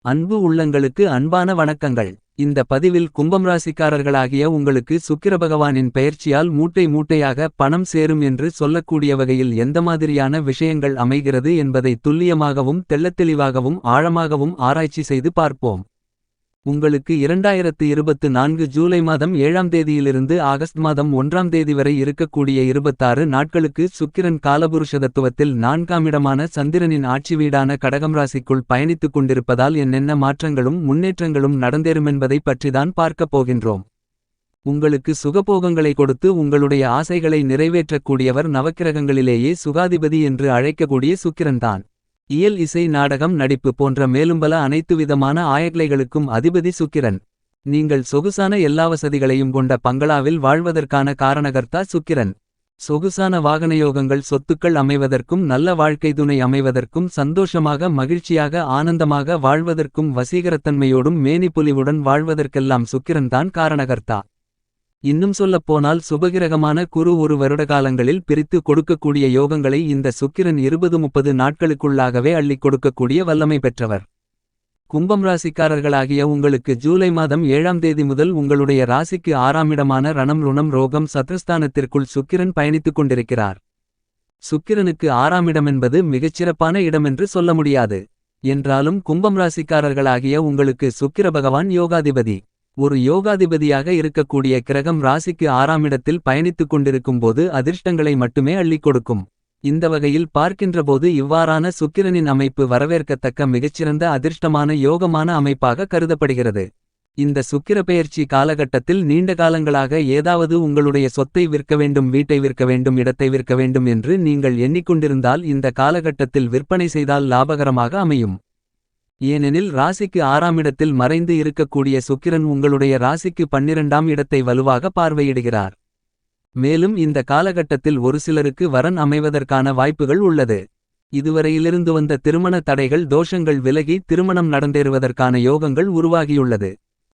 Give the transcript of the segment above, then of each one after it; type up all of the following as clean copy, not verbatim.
அன்பு உள்ளங்களுக்கு அன்பான வணக்கங்கள். இந்த பதிவில் கும்பம் ராசிக்காரர்களாகிய உங்களுக்கு சுக்கிர பகவானின் பெயர்ச்சியால் மூட்டை மூட்டையாக பணம் சேரும் என்று சொல்லக்கூடிய வகையில் எந்த மாதிரியான விஷயங்கள் அமைகிறது என்பதை துல்லியமாகவும் தெள்ளத்தெளிவாகவும் ஆழமாகவும் ஆராய்ச்சி செய்து பார்ப்போம். உங்களுக்கு 2024 ஜூலை மாதம் 7ஆம் தேதியிலிருந்து ஆகஸ்ட் மாதம் 1ஆம் தேதி வரை இருக்கக்கூடிய 26 நாட்களுக்கு சுக்கிரன் காலபுருஷ தத்துவத்தில் 4ஆம் இடமான சந்திரனின் ஆட்சி வீடான கடகம் ராசிக்குள் பயணித்துக் கொண்டிருப்பதால் என்னென்ன மாற்றங்களும் முன்னேற்றங்களும் நடந்தேறுமென்பதை பற்றிதான் பார்க்கப் போகின்றோம். உங்களுக்கு சுகபோகங்களை கொடுத்து உங்களுடைய ஆசைகளை நிறைவேற்றக்கூடியவர் நவக்கிரகங்களிலேயே சுகாதிபதி என்று அழைக்கக்கூடிய சுக்கிரன்தான். இயல் இசை நாடகம் நடிப்பு போன்ற மேலும் பல அனைத்து விதமான ஆயக்லைகளுக்கும் அதிபதி சுக்கிரன். நீங்கள் சொகுசான எல்லா வசதிகளையும் கொண்ட பங்களாவில் வாழ்வதற்கான காரணகர்த்தா சுக்கிரன். சொகுசான வாகனயோகங்கள் சொத்துக்கள் அமைவதற்கும் நல்ல வாழ்க்கை துணை அமைவதற்கும் சந்தோஷமாக மகிழ்ச்சியாக ஆனந்தமாக வாழ்வதற்கும் வசீகரத்தன்மையோடும் மேனிப்பொலிவுடன் வாழ்வதற்கெல்லாம் சுக்கிரன்தான் காரணகர்த்தா. இன்னும் சொல்லப்போனால் சுபகிரகமான குரு ஒரு வருடகாலங்களில் பிரித்து கொடுக்கக்கூடிய யோகங்களை இந்த சுக்கிரன் 20-30 நாட்களுக்குள்ளாகவே அள்ளிக் கொடுக்கக்கூடிய வல்லமை பெற்றவர். கும்பம் ராசிக்காரர்களாகிய உங்களுக்கு ஜூலை மாதம் 7ஆம் தேதி முதல் உங்களுடைய ராசிக்கு 6ஆம் இடமான ரணம் ருணம் ரோகம் சத்ருஸ்தானத்திற்குள் சுக்கிரன் பயணித்துக் கொண்டிருக்கிறார். சுக்கிரனுக்கு 6ஆம் இடமென்பது மிகச்சிறப்பான இடமென்று சொல்ல முடியாது. என்றாலும் கும்பம் ராசிக்காரர்களாகிய உங்களுக்கு சுக்கிர பகவான் யோகாதிபதி. ஒரு யோகாதிபதியாக இருக்கக்கூடிய கிரகம் ராசிக்கு 6ஆம் இடத்தில் பயணித்துக் கொண்டிருக்கும்போது அதிர்ஷ்டங்களை மட்டுமே அள்ளிக் கொடுக்கும். இந்த வகையில் பார்க்கின்றபோது இவ்வாறான சுக்கிரனின் அமைப்பு வரவேற்கத்தக்க மிகச்சிறந்த அதிர்ஷ்டமான யோகமான அமைப்பாக கருதப்படுகிறது. இந்த சுக்கிர பெயர்ச்சி காலகட்டத்தில் நீண்ட காலங்களாக ஏதாவது உங்களுடைய சொத்தை விற்க வேண்டும், வீட்டை விற்க வேண்டும், இடத்தை விற்க வேண்டும் என்று நீங்கள் எண்ணிக்கொண்டிருந்தால் இந்த காலகட்டத்தில் விற்பனை செய்தால் லாபகரமாக அமையும். ஏனெனில் ராசிக்கு 6ஆம் இடத்தில் மறைந்து இருக்கக்கூடிய சுக்கிரன் உங்களுடைய ராசிக்கு 12ஆம் இடத்தை வலுவாக பார்வையிடுகிறார். மேலும் இந்த காலகட்டத்தில் ஒரு சிலருக்கு வரன் அமைவதற்கான வாய்ப்புகள் உள்ளது. இதுவரையிலிருந்து வந்த திருமண தடைகள் தோஷங்கள் விலகி திருமணம் நடந்தேறுவதற்கான யோகங்கள் உருவாகியுள்ளது.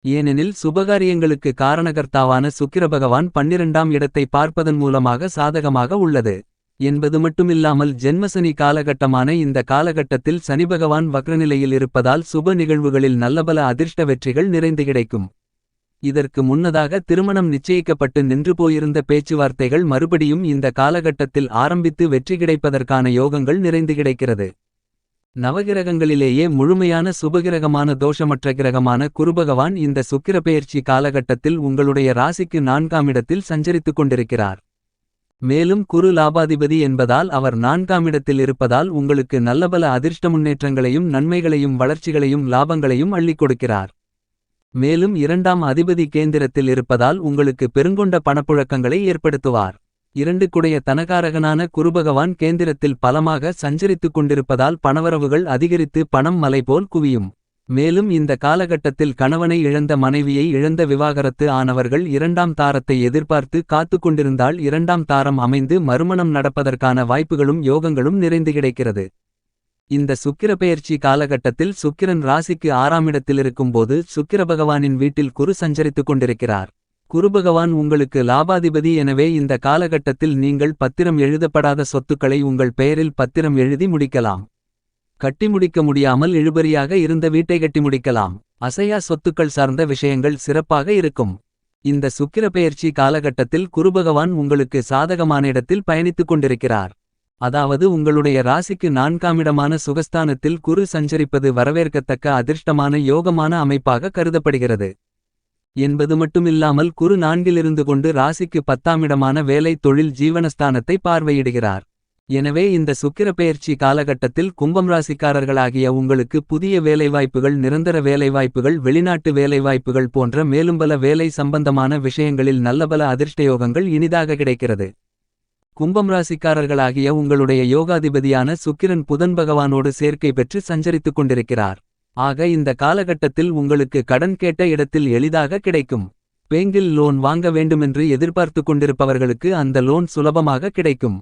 ஏனெனில் சுபகாரியங்களுக்கு காரணகர்த்தாவான சுக்கிர பகவான் 12ஆம் இடத்தை பார்ப்பதன் மூலமாக சாதகமாக உள்ளது என்பது மட்டுமில்லாமல் ஜென்மசனி காலகட்டமான இந்த காலகட்டத்தில் சனிபகவான் வக்ரநிலையில் இருப்பதால் சுப நிகழ்வுகளில் நல்லபல அதிர்ஷ்ட வெற்றிகள் நிறைந்து கிடைக்கும். இதற்கு முன்னதாக திருமணம் நிச்சயிக்கப்பட்டு நின்று போயிருந்த பேச்சுவார்த்தைகள் மறுபடியும் இந்த காலகட்டத்தில் ஆரம்பித்து வெற்றி கிடைப்பதற்கான யோகங்கள் நிறைந்து கிடைக்கிறது. நவகிரகங்களிலேயே முழுமையான சுபகிரகமான தோஷமற்ற கிரகமான குருபகவான் இந்த சுக்கிர பெயர்ச்சி காலகட்டத்தில் உங்களுடைய ராசிக்கு 4ஆம் இடத்தில் சஞ்சரித்துக் கொண்டிருக்கிறார். மேலும் குரு லாபாதிபதி என்பதால் அவர் 4ஆம் இடத்தில் இருப்பதால் உங்களுக்கு நல்லபல அதிர்ஷ்ட முன்னேற்றங்களையும் நன்மைகளையும் வளர்ச்சிகளையும் லாபங்களையும் அள்ளிக் கொடுக்கிறார். மேலும் 2ஆம் அதிபதி கேந்திரத்தில் இருப்பதால் உங்களுக்கு பெருங்கொண்ட பணப்புழக்கங்களை ஏற்படுத்துவார். 2 குடைய தனகாரகனான குருபகவான் கேந்திரத்தில் பலமாக சஞ்சரித்துக் கொண்டிருப்பதால் பணவரவுகள் அதிகரித்து பணம் மலை போல் குவியும். மேலும் இந்த காலகட்டத்தில் கணவனை இழந்த மனைவியை இழந்த விவாகரத்து ஆனவர்கள் 2ஆம் தாரத்தை எதிர்பார்த்து காத்து கொண்டிருந்தால் 2ஆம் தாரம் அமைந்து மறுமணம் நடப்பதற்கான வாய்ப்புகளும் யோகங்களும் நிறைந்து கிடைக்கிறது. இந்த சுக்கிர பெயர்ச்சி காலகட்டத்தில் சுக்கிரன் ராசிக்கு 6ஆம் இடத்தில் இருக்கும்போது சுக்கிர பகவானின் வீட்டில் குரு சஞ்சரித்துக் கொண்டிருக்கிறார். குருபகவான் உங்களுக்கு லாபாதிபதி. எனவே இந்த காலகட்டத்தில் நீங்கள் பத்திரம் எழுதப்படாத சொத்துக்களை உங்கள் பெயரில் பத்திரம் எழுதி முடிக்கலாம். கட்டி முடிக்க முடியாமல் இழுபறியாக இருந்த வீட்டை கட்டி முடிக்கலாம். அசையா சொத்துக்கள் சார்ந்த விஷயங்கள் சிறப்பாக இருக்கும். இந்த சுக்கிர பெயர்ச்சி காலகட்டத்தில் குருபகவான் உங்களுக்கு சாதகமான இடத்தில் பயணித்துக் கொண்டிருக்கிறார். அதாவது உங்களுடைய ராசிக்கு 4ஆம் இடமான சுகஸ்தானத்தில் குரு சஞ்சரிப்பது வரவேற்கத்தக்க அதிர்ஷ்டமான யோகமான அமைப்பாக கருதப்படுகிறது. என்பது மட்டுமில்லாமல் குரு 4இலிருந்து கொண்டு ராசிக்கு 10ஆம் இடமான வேலை தொழில் ஜீவனஸ்தானத்தை பார்வையிடுகிறார். எனவே இந்த சுக்கிர பெயர்ச்சி காலகட்டத்தில் கும்பம் ராசிக்காரர்களாகிய உங்களுக்கு புதிய வேலைவாய்ப்புகள், நிரந்தர வேலைவாய்ப்புகள், வெளிநாட்டு வேலைவாய்ப்புகள் போன்ற மேலும் பல வேலை சம்பந்தமான விஷயங்களில் நல்லபல அதிர்ஷ்டயோகங்கள் இனிதாக கிடைக்கிறது. கும்பம் ராசிக்காரர்களாகிய உங்களுடைய யோகாதிபதியான சுக்கிரன் புதன் பகவானோடு சேர்க்கை பெற்று சஞ்சரித்துக் கொண்டிருக்கிறார். ஆக இந்த காலகட்டத்தில் உங்களுக்கு கடன் கேட்ட இடத்தில் எளிதாக கிடைக்கும். பேங்கில் லோன் வாங்க வேண்டுமென்று எதிர்பார்த்து கொண்டிருப்பவர்களுக்கு அந்த லோன் சுலபமாக கிடைக்கும்.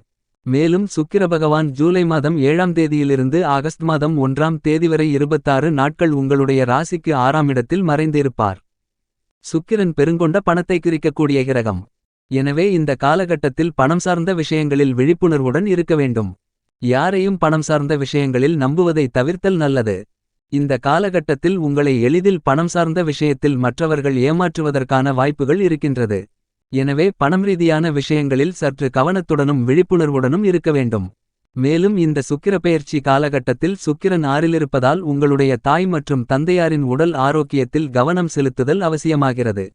மேலும் சுக்கிர பகவான் ஜூலை மாதம் 7ஆம் தேதியிலிருந்து ஆகஸ்ட் மாதம் 1ஆம் தேதி வரை 26 நாட்கள் உங்களுடைய ராசிக்கு 6ஆம் இடத்தில் மறைந்திருப்பார். சுக்கிரன் பெருங்கொண்ட பணத்தை குறிக்கக்கூடிய கிரகம். எனவே இந்த காலகட்டத்தில் பணம் சார்ந்த விஷயங்களில் விழிப்புணர்வுடன் இருக்க வேண்டும். யாரையும் பணம் சார்ந்த விஷயங்களில் நம்புவதை தவிர்த்தல் நல்லது. இந்த காலகட்டத்தில் உங்களை எளிதில் பணம் சார்ந்த விஷயத்தில் மற்றவர்கள் ஏமாற்றுவதற்கான வாய்ப்புகள் இருக்கின்றது. எனவே பணம் ரீதியான விஷயங்களில் சற்று கவனத்துடனும் விழிப்புணர்வுடனும் இருக்க வேண்டும். மேலும் இந்த சுக்கிரப்பெயர்ச்சி காலகட்டத்தில் சுக்கிரன் ஆறிலிருப்பதால் உங்களுடைய தாய் மற்றும் தந்தையாரின் உடல் ஆரோக்கியத்தில் கவனம் செலுத்துதல் அவசியமாகிறது.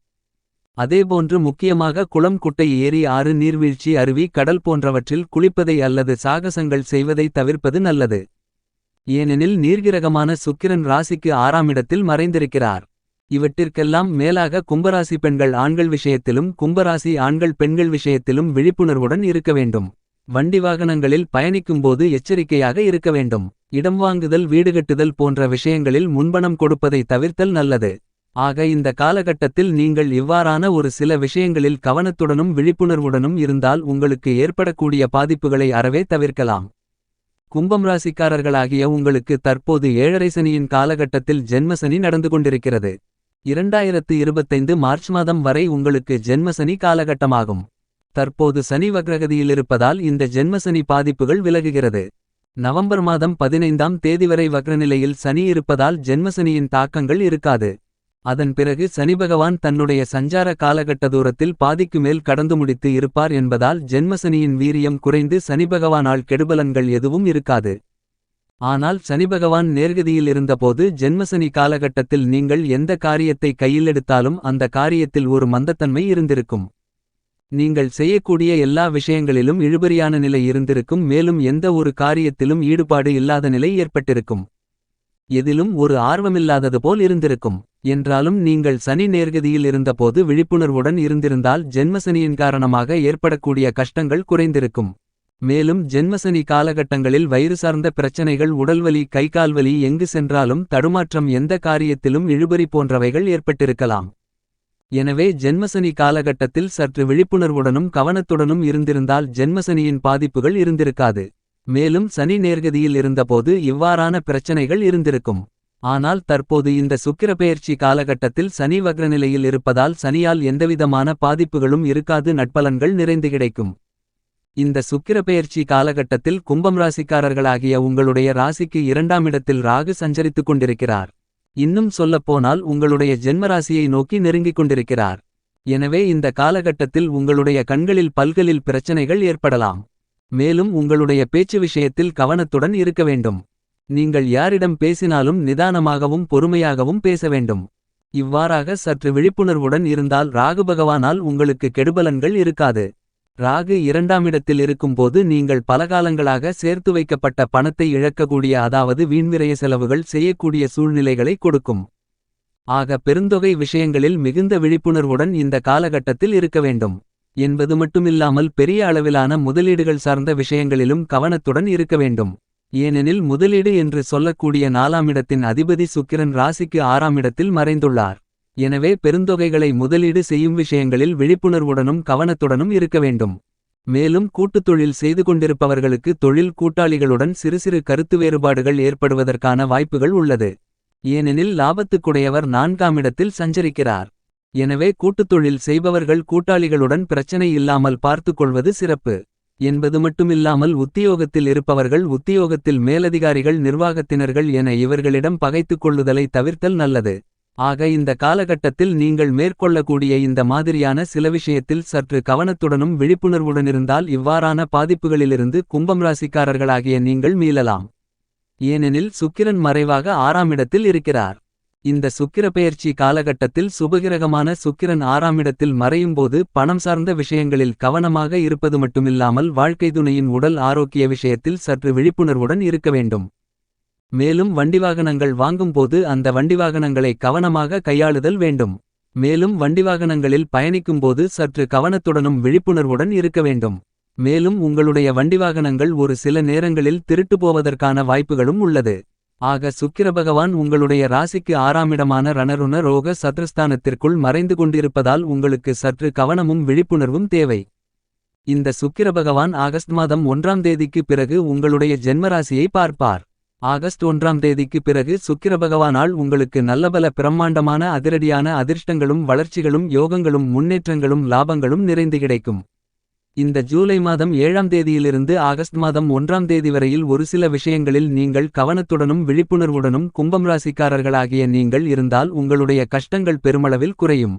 அதேபோன்று முக்கியமாக குளம், குட்டை, ஏரி, ஆறு, நீர்வீழ்ச்சி, அருவி, கடல் போன்றவற்றில் குளிப்பதை அல்லது சாகசங்கள் செய்வதை தவிர்ப்பது நல்லது. ஏனெனில் நீர்கிரகமான சுக்கிரன் ராசிக்கு 6ஆம் இடத்தில் மறைந்திருக்கிறார். இவற்றிற்கெல்லாம் மேலாக கும்பராசி பெண்கள் ஆண்கள் விஷயத்திலும் கும்பராசி ஆண்கள் பெண்கள் விஷயத்திலும் விழிப்புணர்வுடன் இருக்க வேண்டும். வண்டி வாகனங்களில் பயணிக்கும்போது எச்சரிக்கையாக இருக்க வேண்டும். இடம் வாங்குதல், வீடு கட்டுதல் போன்ற விஷயங்களில் முன்பணம் கொடுப்பதை தவிர்த்தல் நல்லது. ஆக இந்த காலகட்டத்தில் நீங்கள் இவ்வாறான ஒரு சில விஷயங்களில் கவனத்துடனும் விழிப்புணர்வுடனும் இருந்தால் உங்களுக்கு ஏற்படக்கூடிய பாதிப்புகளை அறவே தவிர்க்கலாம். கும்பம் ராசிக்காரர்களாகிய உங்களுக்கு தற்போது 7.5 சனியின் காலகட்டத்தில் ஜென்மசனி நடந்து கொண்டிருக்கிறது. 2025 மார்ச் மாதம் வரை உங்களுக்கு ஜென்மசனி காலகட்டமாகும். தற்போது சனி வக்ரகதியில் இருப்பதால் இந்த ஜென்மசனி பாதிப்புகள் விலகுகிறது. நவம்பர் மாதம் 15ஆம் தேதி வரை வக்ரநிலையில் சனி இருப்பதால் ஜென்மசனியின் தாக்கங்கள் இருக்காது. அதன் பிறகு சனிபகவான் தன்னுடைய சஞ்சார காலகட்ட தூரத்தில் பாதிக்கு மேல் கடந்து முடித்து இருப்பார் என்பதால் ஜென்மசனியின் வீரியம் குறைந்து சனிபகவானால் கெடுபலன்கள் எதுவும் இருக்காது. ஆனால் சனிபகவான் நேர்கதியில் இருந்தபோது ஜென்மசனி காலகட்டத்தில் நீங்கள் எந்த காரியத்தை கையில் எடுத்தாலும் அந்த காரியத்தில் ஒரு மந்தத்தன்மை இருந்திருக்கும். நீங்கள் செய்யக்கூடிய எல்லா விஷயங்களிலும் இழுபறியான நிலை இருந்திருக்கும். மேலும் எந்த ஒரு காரியத்திலும் ஈடுபாடு இல்லாத நிலை ஏற்பட்டிருக்கும். எதிலும் ஒரு ஆர்வமில்லாதது போல் இருந்திருக்கும். என்றாலும் நீங்கள் சனி நேர்கதியில் இருந்தபோது விழிப்புணர்வுடன் இருந்திருந்தால் ஜென்மசனியின் காரணமாக ஏற்படக்கூடிய கஷ்டங்கள் குறைந்திருக்கும். மேலும் ஜென்மசனி காலகட்டங்களில் வயிறு சார்ந்த பிரச்சனைகள், உடல்வலி, கைகால்வலி, எங்கு சென்றாலும் தடுமாற்றம், எந்த காரியத்திலும் இழுபறி போன்றவைகள் ஏற்பட்டிருக்கலாம். எனவே ஜென்மசனி காலகட்டத்தில் சற்று விழிப்புணர்வுடனும் கவனத்துடனும் இருந்திருந்தால் ஜென்மசனியின் பாதிப்புகள் இருந்திருக்காது. மேலும் சனி நேர்கதியில் இருந்தபோது இவ்வாறான பிரச்சனைகள் இருந்திருக்கும். ஆனால் தற்போது இந்த சுக்கிரப்பெயர்ச்சி காலகட்டத்தில் சனி வக்ரநிலையில் இருப்பதால் சனியால் எந்தவிதமான பாதிப்புகளும் இருக்காது. நட்பலன்கள் நிறைந்து கிடைக்கும். இந்த சுக்கிரப்பெயர்ச்சி காலகட்டத்தில் கும்பம் ராசிக்காரர்களாகிய உங்களுடைய ராசிக்கு 2ஆம் இடத்தில் ராகு சஞ்சரித்துக் கொண்டிருக்கிறார். இன்னும் சொல்லப்போனால் உங்களுடைய ஜென்மராசியை நோக்கி நெருங்கிக் கொண்டிருக்கிறார். எனவே இந்த காலகட்டத்தில் உங்களுடைய கண்களில், பல்களில் பிரச்சனைகள் ஏற்படலாம். மேலும் உங்களுடைய பேச்சு விஷயத்தில் கவனத்துடன் இருக்க வேண்டும். நீங்கள் யாரிடம் பேசினாலும் நிதானமாகவும் பொறுமையாகவும் பேச வேண்டும். இவ்வாறாக சற்று விழிப்புணர்வுடன் இருந்தால் ராகு பகவானால் உங்களுக்கு கெடுபலன்கள் இருக்காது. ராகு 2ஆம் இடத்தில் இருக்கும்போது நீங்கள் பலகாலங்களாக சேர்த்து வைக்கப்பட்ட பணத்தை இழக்கக்கூடிய, அதாவது வீண்விரய செலவுகள் செய்யக்கூடிய சூழ்நிலைகளை கொடுக்கும். ஆக பெருந்தொகை விஷயங்களில் மிகுந்த விழிப்புணர்வுடன் இந்த காலகட்டத்தில் இருக்க வேண்டும் என்பது மட்டுமில்லாமல் பெரிய அளவிலான முதலீடுகள் சார்ந்த விஷயங்களிலும் கவனத்துடன் இருக்க வேண்டும். ஏனெனில் முதலீடு என்று சொல்லக்கூடிய 4ஆம் இடத்தின் அதிபதி சுக்கிரன் ராசிக்கு 6ஆம் இடத்தில் மறைந்துள்ளார். எனவே பெருந்தொகைகளை முதலீடு செய்யும் விஷயங்களில் விழிப்புணர்வுடனும் கவனத்துடனும் இருக்க வேண்டும். மேலும் கூட்டுத் தொழில் செய்து கொண்டிருப்பவர்களுக்கு தொழில் கூட்டாளிகளுடன் சிறு சிறு கருத்து வேறுபாடுகள் ஏற்படுவதற்கான வாய்ப்புகள் உள்ளது. ஏனெனில் லாபத்துக்குடையவர் 4ஆம் இடத்தில் சஞ்சரிக்கிறார். எனவே கூட்டுத் தொழில் செய்பவர்கள் கூட்டாளிகளுடன் பிரச்சனை இல்லாமல் பார்த்துக் கொள்வது சிறப்பு என்பது மட்டுமில்லாமல் உத்தியோகத்தில் இருப்பவர்கள் உத்தியோகத்தில் மேலதிகாரிகள், நிர்வாகத்தினர்கள் என இவர்களிடம் பகைத்துக் கொள்ளுதலை தவிர்த்தல் நல்லது. ஆக இந்த காலகட்டத்தில் நீங்கள் மேற்கொள்ளக்கூடிய இந்த மாதிரியான சில விஷயத்தில் சற்று கவனத்துடனும் விழிப்புணர்வுடனிருந்தால் இவ்வாறான பாதிப்புகளிலிருந்து கும்பம் ராசிக்காரர்களாகிய நீங்கள் மீளலாம். ஏனெனில் சுக்கிரன் மறைவாக 6ஆம் இடத்தில் இருக்கிறார். இந்த சுக்கிரப்பெயர்ச்சி காலகட்டத்தில் சுபகிரகமான சுக்கிரன் 6ஆம் இடத்தில் மறையும்போது பணம் சார்ந்த விஷயங்களில் கவனமாக இருப்பது மட்டுமில்லாமல் வாழ்க்கை துணையின் உடல் ஆரோக்கிய விஷயத்தில் சற்று விழிப்புணர்வுடன் இருக்க வேண்டும். மேலும் வண்டிவாகனங்கள் வாங்கும்போது அந்த வண்டிவாகனங்களை கவனமாக கையாளுதல் வேண்டும். மேலும் வண்டிவாகனங்களில் பயணிக்கும்போது சற்று கவனத்துடனும் விழிப்புணர்வுடன் இருக்க வேண்டும். மேலும் உங்களுடைய வண்டிவாகனங்கள் ஒரு சில நேரங்களில் திருட்டு போவதற்கான வாய்ப்புகளும் உள்ளது. ஆக சுக்கிரபகவான் உங்களுடைய ராசிக்கு 6ஆம் இடமான ரணருண ரோக சத்ருஸ்தானத்திற்குள் மறைந்து கொண்டிருப்பதால் உங்களுக்கு சற்று கவனமும் விழிப்புணர்வும் தேவை. இந்த சுக்கிரபகவான் ஆகஸ்ட் மாதம் 1ஆம் தேதிக்கு பிறகு உங்களுடைய ஜென்மராசியை பார்ப்பார். ஆகஸ்ட் 1ஆம் தேதிக்கு பிறகு சுக்கிரபகவானால் உங்களுக்கு நல்லபல பிரம்மாண்டமான அதிரடியான அதிர்ஷ்டங்களும் வளர்ச்சிகளும் யோகங்களும் முன்னேற்றங்களும் லாபங்களும் நிறைந்து கிடைக்கும். இந்த ஜூலை மாதம் 7ஆம் தேதியிலிருந்து ஆகஸ்ட் மாதம் 1ஆம் தேதி வரையில் ஒரு சில விஷயங்களில் நீங்கள் கவனத்துடனும் விழிப்புணர்வுடனும் கும்பம் ராசிக்காரர்களாகிய நீங்கள் இருந்தால் உங்களுடைய கஷ்டங்கள் பெருமளவில் குறையும்.